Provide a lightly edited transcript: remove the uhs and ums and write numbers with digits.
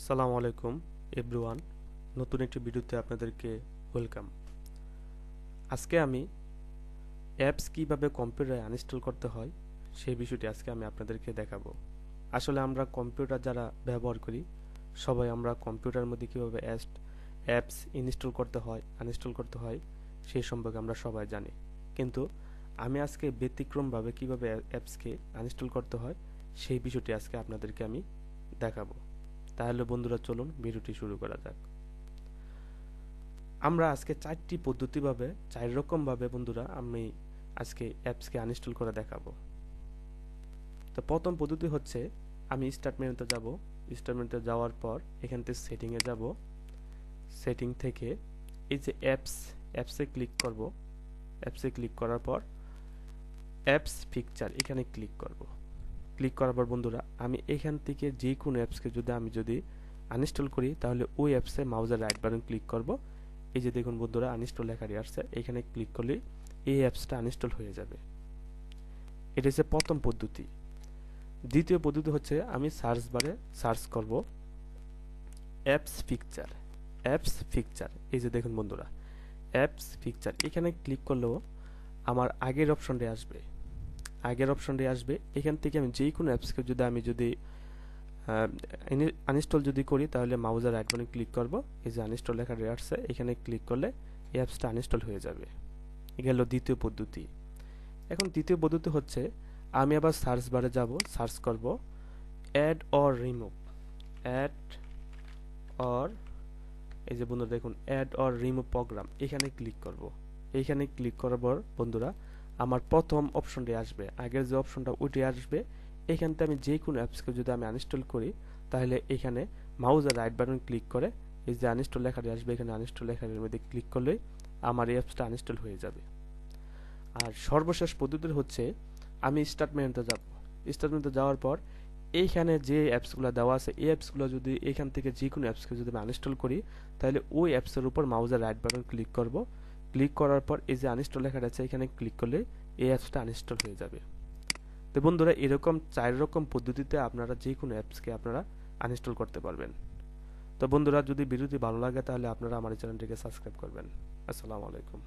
আসসালামু আলাইকুম এভরিওয়ান। নতুন একটি ভিডিওতে আপনাদেরকে ওয়েলকাম। আজকে আমি অ্যাপস কিভাবে কম্পিউটারে আনইনস্টল করতে হয় সেই বিষয়টি আজকে আমি আপনাদেরকে দেখাবো। আসলে আমরা কম্পিউটার যারা ব্যবহার করি সবাই আমরা কম্পিউটারের মধ্যে কিভাবে অ্যাপস ইনস্টল করতে হয় আনইনস্টল করতে হয় সেই সম্পর্কে আমরা সবাই জানি, কিন্তু আমি আজকে ব্যতিক্রমভাবে কিভাবে অ্যাপসকে আনইনস্টল করতে হয় সেই বিষয়টি আজকে আপনাদেরকে আমি দেখাবো। তাহলে বন্ধুরা চলুন ভিডিওটি শুরু করা যাক। আমরা আজকে চার রকম ভাবে বন্ধুরা আমি আজকে অ্যাপসকে আনইনস্টল করে দেখাবো। তো প্রথম পদ্ধতি হচ্ছে আমি স্টার্ট মেনুতে যাব। স্টার্ট মেনুতে যাওয়ার পর এখান থেকে সেটিংয়ে যাব। সেটিং থেকে এই যে অ্যাপসে ক্লিক করব। অ্যাপসে ক্লিক করার পর অ্যাপস পিকচার এখানে ক্লিক করব। ক্লিক করার পর বন্ধুরা আমি এখান থেকে যে কোনো অ্যাপসকে যদি আনইনস্টল করি তাহলে ওই অ্যাপসে মাউসের রাইট বাটন ক্লিক করব। এই যে দেখুন বন্ধুরা আনইনস্টল লেখাটি আসছে, এখানে ক্লিক করলে এই অ্যাপসটা আনইনস্টল হয়ে যাবে। এটা হচ্ছে প্রথম পদ্ধতি। দ্বিতীয় পদ্ধতি হচ্ছে আমি সার্চ বারে সার্চ করব অ্যাপস পিকচার। অ্যাপস পিকচার এই যে দেখুন বন্ধুরা অ্যাপস পিকচার এখানে ক্লিক করলেও আমার আগের অপশনটি আসবে। এখান থেকে আমি যে কোনো অ্যাপসকে যদি আনইনস্টল করি তাহলে মাউসের রাইট বাটন ক্লিক করব। এই যে আনইনস্টল লেখাটি আসছে এখানে ক্লিক করলে এই অ্যাপসটা আনইনস্টল হয়ে যাবে। গেল দ্বিতীয় পদ্ধতি। এখন তৃতীয় পদ্ধতি হচ্ছে আমি আবার সার্চ বারে যাব, সার্চ করব add or remove. Add or এই যে বন্ধুরা দেখুন অ্যাড অর রিমুভ প্রোগ্রাম এখানে ক্লিক করব। এইখানে ক্লিক করার পর বন্ধুরা আমার প্রথম অপশনটি আসবে, আগের যে অপশনটা ওইটি আসবে। এখান থেকে আমি যে কোনো অ্যাপসকে যদি আমি আনইনস্টল করি তাহলে এখানে মাউসের রাইট বাটন ক্লিক করে এই যে আনইনস্টল লেখাটি আসবে এখানে আনইনস্টল লেখাটির মধ্যে ক্লিক করলেই আমার এই অ্যাপসটা আনইনস্টল হয়ে যাবে। আর সর্বশেষ পদ্ধতি হচ্ছে আমি স্টার্ট মেনুতে যাব। স্টার্ট মেনুতে যাওয়ার পর এইখানে যে অ্যাপসগুলো দেওয়া আছে এই অ্যাপসগুলো যদি এখান থেকে যে কোনো অ্যাপসকে যদি আমি আনইনস্টল করি তাহলে ওই অ্যাপসের উপর মাউসের রাইট বাটন ক্লিক করব। ক্লিক করার পর এই যে আনইনস্টল লেখাটা আছে এখানে ক্লিক করলে এই অ্যাপসটা আনইনস্টল হয়ে যাবে। তো বন্ধুরা এরকম 4 রকম পদ্ধতিতে আপনারা যে কোনো অ্যাপসকে আপনারা আনইনস্টল করতে পারবেন। তো বন্ধুরা যদি ভিডিওটি ভালো লাগে তাহলে আপনারা আমার চ্যানেলটিকে সাবস্ক্রাইব করবেন। আসসালামু আলাইকুম।